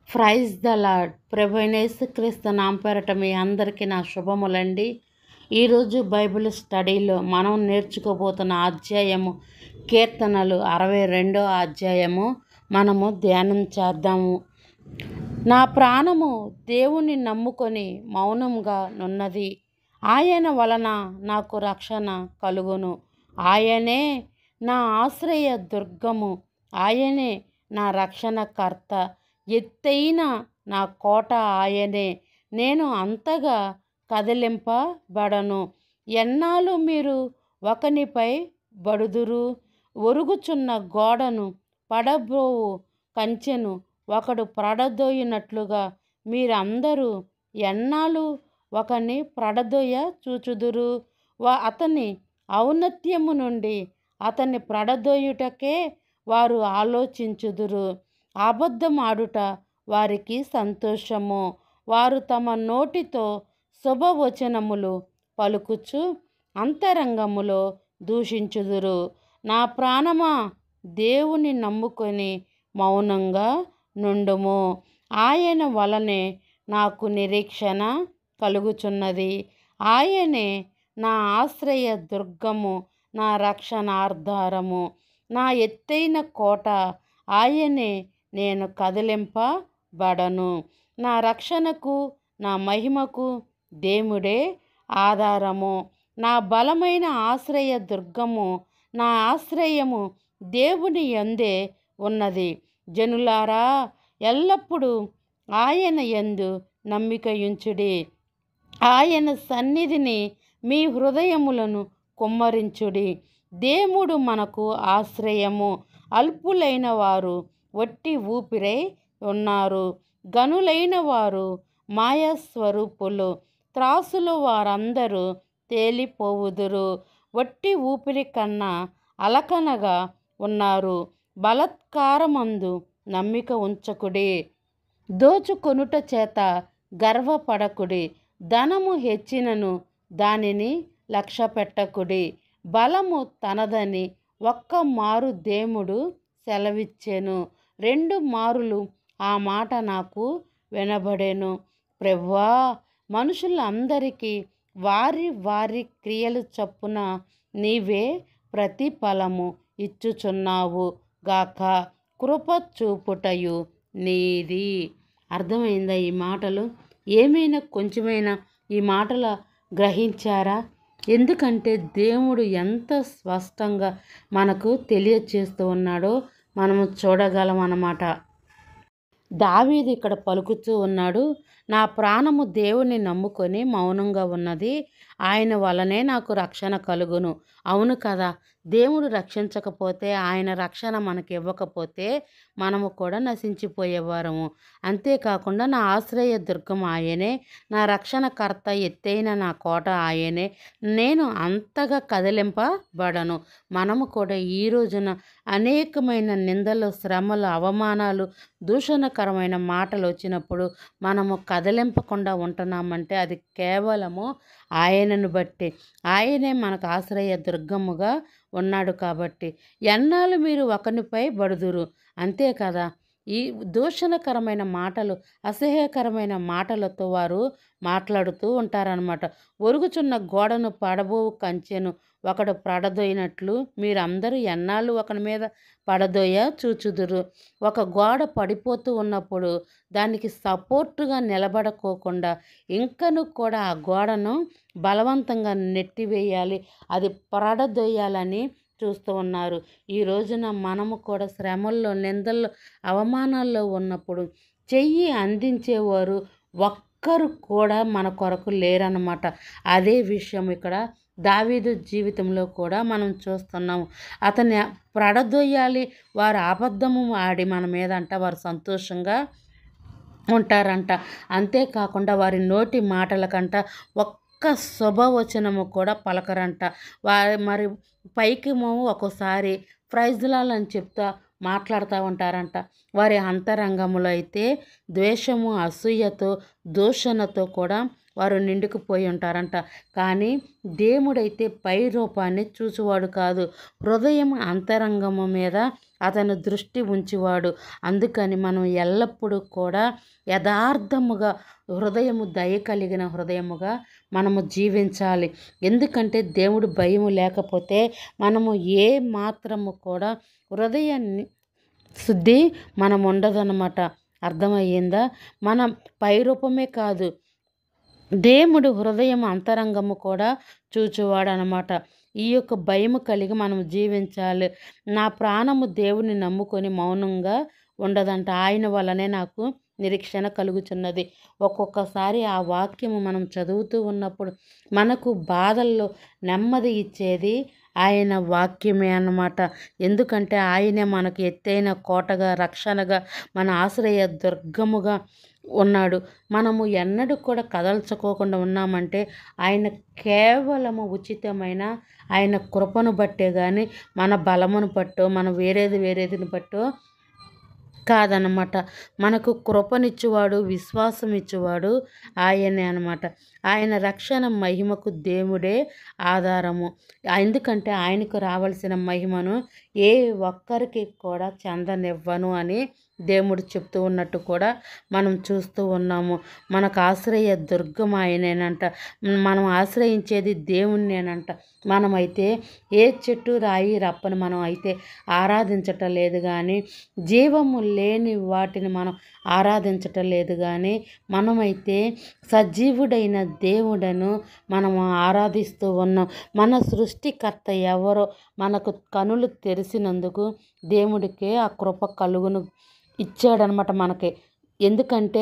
Praise the lord. ప్రభువైన యేసుక్రీస్తు నామం పేరట మీ అందరికీ నా శుభములండి. ఈరోజు బైబిల్ స్టడీలో మనం నేర్చుకోబోతున్న అధ్యాయము కీర్తనలు 62వ అధ్యాయము మనము ధ్యానం చేద్దాము. నా ప్రాణము దేవుని నమ్ముకొని మౌనంగా నున్నది. ఆయన వలన నాకు రక్షణ కలుగును. ఆయనే నా ఆశ్రయ దుర్గము. ఆయనే నా రక్షణకర్త. ఎత్తైన నా కోట ఆయనే. నేను అంతగా కదిలింపబడను. ఎన్నాళ్ళు మీరు ఒకనిపై బడుదురు? ఒరుగుచున్న గోడను పడబోవు కంచెను ఒకడు పడదోయినట్లుగా మీరందరూ ఎన్నాళ్ళు ఒకని పడదోయ చూచుదురు? అతని ఔన్నత్యము నుండి అతన్ని పడదోయుటకే వారు ఆలోచించుదురు. అబద్ధమాడుట వారికి సంతోషము. వారు తమ నోటితో శుభవచనములు పలుకుచు అంతరంగములో దూషించుదురు. నా ప్రాణమా, దేవుని నమ్ముకొని మౌనంగా నుండుము. ఆయన వలనే నాకు నిరీక్షణ కలుగుచున్నది. ఆయనే నా ఆశ్రయ దుర్గము, నా రక్షణాధారము, నా ఎత్తైన కోట. ఆయనే నేను కదిలింపబడను. నా రక్షణకు, నా మహిమకు దేవుడే ఆధారము. నా బలమైన ఆశ్రయ దుర్గము, నా ఆశ్రయము దేవుని యందే ఉన్నది. జనులారా, ఎల్లప్పుడూ ఆయన యందు నమ్మికయుంచుడి. ఆయన సన్నిధిని మీ హృదయములను కుమ్మరించుడి. దేవుడు మనకు ఆశ్రయము. అల్పులైన వారు వట్టి ఊపిరై ఉన్నారు. గనులైన వారు మాయాస్వరూపులు. త్రాసులో వారందరూ తేలిపోవుదురు. వట్టి ఊపిరి కన్నా అలకనగా ఉన్నారు. బలాత్కారమందు నమ్మిక ఉంచకుడి. దోచుకొనుట చేత గర్వపడకుడి. ధనము హెచ్చినను దానిని లక్ష్యపెట్టకుడి. బలము తనదని ఒక్క మారు దేవుడు సెలవిచ్చెను. 2 మారులు ఆ మాట నాకు వినబడెను. ప్రభువా, మనుషులందరికీ వారి వారి క్రియలు చొప్పున నీవే ప్రతిఫలము ఇచ్చుచున్నావు గాక. కృప చూపుటయు నీది. అర్థమైందా ఈ మాటలు? ఏమైనా కొంచెమైనా ఈ మాటల గ్రహించారా? ఎందుకంటే దేవుడు ఎంత స్పష్టంగా మనకు తెలియచేస్తూ ఉన్నాడో మనము చూడగలం అన్నమాట. దావీదు ఇక్కడ పలుకుతూ ఉన్నాడు, నా ప్రాణము దేవుని నమ్ముకొని మౌనంగా ఉన్నది. ఆయన వలనే నాకు రక్షణ కలుగును. అవును కదా, దేవుడు రక్షించకపోతే, ఆయన రక్షణ మనకి ఇవ్వకపోతే మనము కూడా నశించిపోయేవారము. అంతేకాకుండా నా ఆశ్రయ దుర్గం ఆయనే, నా రక్షణకర్త, ఎత్తైన నా కోట ఆయనే. నేను అంతగా కదిలింపబడను. మనము కూడా ఈ రోజున అనేకమైన నిందలు, శ్రమలు, అవమానాలు, దూషణకరమైన మాటలు వచ్చినప్పుడు మనము కదిలింపకుండా ఉంటున్నామంటే అది కేవలము ఆయనను బట్టి. ఆయనే మనకు ఆశ్రయ దుర్గముగా ఉన్నాడు కాబట్టి. ఎన్నాళ్ళు మీరు ఒకనిపై బడుదురు? అంతే కదా, ఈ దూషణకరమైన మాటలు, అసహ్యకరమైన మాటలతో వారు మాట్లాడుతూ ఉంటారనమాట. ఒరుగుచున్న గోడను పడబోవు కంచెను ఒకడు పడదోయినట్లు మీరందరూ ఎన్నాళ్ళు ఒకని మీద పడదోయ చూచుదురు. ఒక గోడ పడిపోతూ ఉన్నప్పుడు దానికి సపోర్టుగా నిలబడుకోకుండా ఇంకను కూడా ఆ గోడను బలవంతంగా నెట్టివేయాలి, అది పడదోయాలని చూస్తూ ఉన్నారు. ఈ రోజున మనము కూడా శ్రమల్లో, నిందల్లో, అవమానాల్లో ఉన్నప్పుడు చెయ్యి అందించేవారు ఒక్కరు కూడా మన కొరకు లేరన్నమాట. అదే విషయం ఇక్కడ దావీదు జీవితంలో కూడా మనం చూస్తున్నాము. అతన్ని పడదోయాలి, వారు అబద్ధము ఆడి మన మీద వారు సంతోషంగా ఉంటారంట. అంతేకాకుండా వారి నోటి మాటలకంట ఒక్క శుభవచనము కూడా పలకరంట. మరి పైకేమో ఒక్కోసారి ప్రైజ్లాలని చెప్తా మాట్లాడుతూ ఉంటారంట. వారి అంతరంగంలో అయితే ద్వేషము, అసూయతో, దూషణతో కూడా వారు నిండుకుపోయి ఉంటారంట. కానీ దేవుడైతే పై రూపాన్ని చూచువాడు కాదు, హృదయం అంతరంగము మీద అతను దృష్టి ఉంచువాడు. అందుకని మనం ఎల్లప్పుడూ కూడా యథార్థముగా హృదయము దయ కలిగిన హృదయముగా మనము జీవించాలి. ఎందుకంటే దేవుడు భయము లేకపోతే మనము ఏ మాత్రము కూడా హృదయాన్ని శుద్ధి మనం ఉండదన్నమాట. అర్థమయ్యిందా? మనం పై రూపమే కాదు, దేవుడు హృదయం అంతరంగము కూడా చూచువాడు అనమాట. ఈ యొక్క భయము కలిగి మనం జీవించాలి. నా ప్రాణము దేవుని నమ్ముకొని మౌనంగా ఉండదంట, ఆయన వల్లనే నాకు నిరీక్షణ కలుగుచున్నది. ఒక్కొక్కసారి ఆ వాక్యము మనం చదువుతూ ఉన్నప్పుడు మనకు బాధల్లో నెమ్మది ఇచ్చేది ఆయన వాక్యమే అన్నమాట. ఎందుకంటే ఆయనే మనకు ఎత్తైన కోటగా, రక్షణగా, మన ఆశ్రయ దుర్గముగా ఉన్నాడు. మనము ఎన్నడూ కూడా కదల్చుకోకుండా ఉన్నామంటే ఆయన కేవలము ఉచితమైన ఆయన కృపను బట్టే కానీ మన బలమును బట్టో మనం వేరేదిని బట్టో కాదనమాట. మనకు కృపనిచ్చువాడు, విశ్వాసం ఇచ్చువాడు ఆయనే అనమాట. ఆయన రక్షణ మహిమకు దేవుడే ఆధారము. ఎందుకంటే ఆయనకు రావాల్సిన మహిమను ఏ ఒక్కరికి కూడా చెందనివ్వను అని దేవుడు చెప్తూ ఉన్నట్టు కూడా మనం చూస్తూ ఉన్నాము. మనకు ఆశ్రయ దుర్గం ఆయనేనంట. మనం ఆశ్రయించేది దేవుణ్ణేనంట. మనమైతే ఏ చెట్టు రాయి రప్పని మనం అయితే ఆరాధించటం లేదు కానీ, జీవము లేని వాటిని మనం ఆరాధించటం లేదు కానీ, మనమైతే సజీవుడైన దేవుడను మనము ఆరాధిస్తూ ఉన్నాం. మన సృష్టికర్త ఎవరో మనకు కనులు తెరిసినందుకు దేవుడికే ఆ కృప కలుగును ఇచ్చాడనమాట మనకి. ఎందుకంటే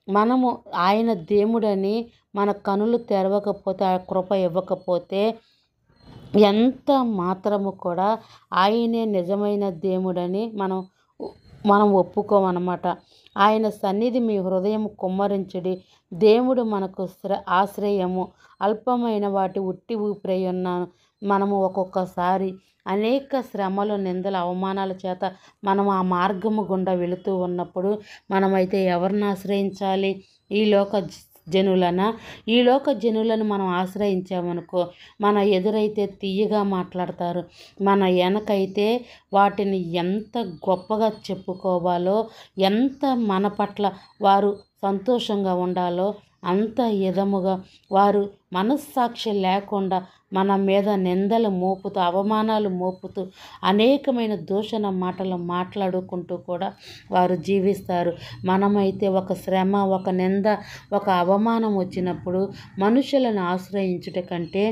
మనము ఆయన దేవుడని మన కనులు తెరవకపోతే, ఆ కృప ఇవ్వకపోతే ఎంత మాత్రము కూడా ఆయనే నిజమైన దేవుడని మనం ఒప్పుకోమన్నమాట. ఆయన సన్నిధి మీ హృదయం కుమ్మరించుడి. దేవుడు మనకు ఆశ్రయము. అల్పమైన వాటి ఉట్టి ఊపిరై ఉన్నాను. మనము ఒక్కొక్కసారి అనేక శ్రమలు, నిందలు, అవమానాల చేత మనం ఆ మార్గము గుండా వెళుతూ ఉన్నప్పుడు మనమైతే ఎవరిని ఆశ్రయించాలి? ఈ లోక జనులను మనం ఆశ్రయించామనుకో, మన ఎదురైతే తీయగా మాట్లాడతారు, మన వెనకైతే వాటిని ఎంత గొప్పగా చెప్పుకోవాలో, ఎంత మన పట్ల వారు సంతోషంగా ఉండాలో అంత విధముగా వారు మనస్సాక్షి లేకుండా మన మీద నిందలు మోపుతూ, అవమానాలు మోపుతూ, అనేకమైన దూషణ మాటలు మాట్లాడుకుంటూ కూడా వారు జీవిస్తారు. మనమైతే ఒక శ్రమ, ఒక నింద, ఒక అవమానం వచ్చినప్పుడు మనుషులను ఆశ్రయించుట కంటే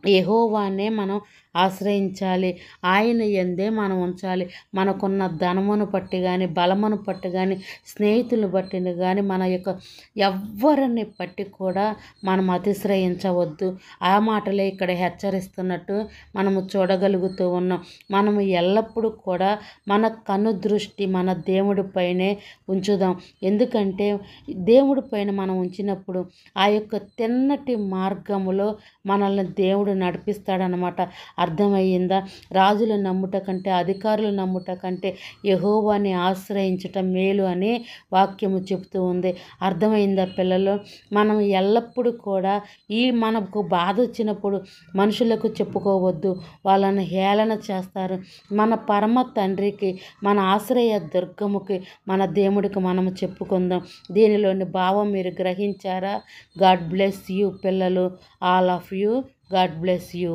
యెహోవానే మనం ఆశ్రయించాలి. ఆయన యందే మనం ఉంచాలి. మనకున్న ధనమును బట్టి కానీ, బలమును బట్టి కానీ, స్నేహితులను బట్టి కానీ, మన యొక్క ఎవ్వరిని బట్టి కూడా మనం అతిశ్రయించవద్దు. ఆ మాటలే ఇక్కడ హెచ్చరిస్తున్నట్టు మనము చూడగలుగుతూ ఉన్నాం. మనము ఎల్లప్పుడూ కూడా మన కను దృష్టి మన దేవుడి పైనే ఉంచుదాం. ఎందుకంటే దేవుడి పైన మనం ఉంచినప్పుడు ఆ యొక్క తిన్నటి మార్గములో మనల్ని దేవుడు నడిపిస్తాడనమాట. అర్థమయ్యిందా? రాజులు నమ్ముట కంటే, అధికారులు నమ్ముట కంటే యెహోవాని ఆశ్రయించటం మేలు అని వాక్యము చెబుతూ ఉంది. అర్థమైందా పిల్లలు? మనం ఎల్లప్పుడూ కూడా మనకు బాధ వచ్చినప్పుడు మనుషులకు చెప్పుకోవద్దు, వాళ్ళని హేళన చేస్తారు. మన పరమ తండ్రికి, మన ఆశ్రయ దుర్గముకి, మన దేవుడికి మనము చెప్పుకుందాం. దీనిలోని భావం మీరు గ్రహించారా? గాడ్ బ్లెస్ యూ పిల్లలు, all of you. God bless you.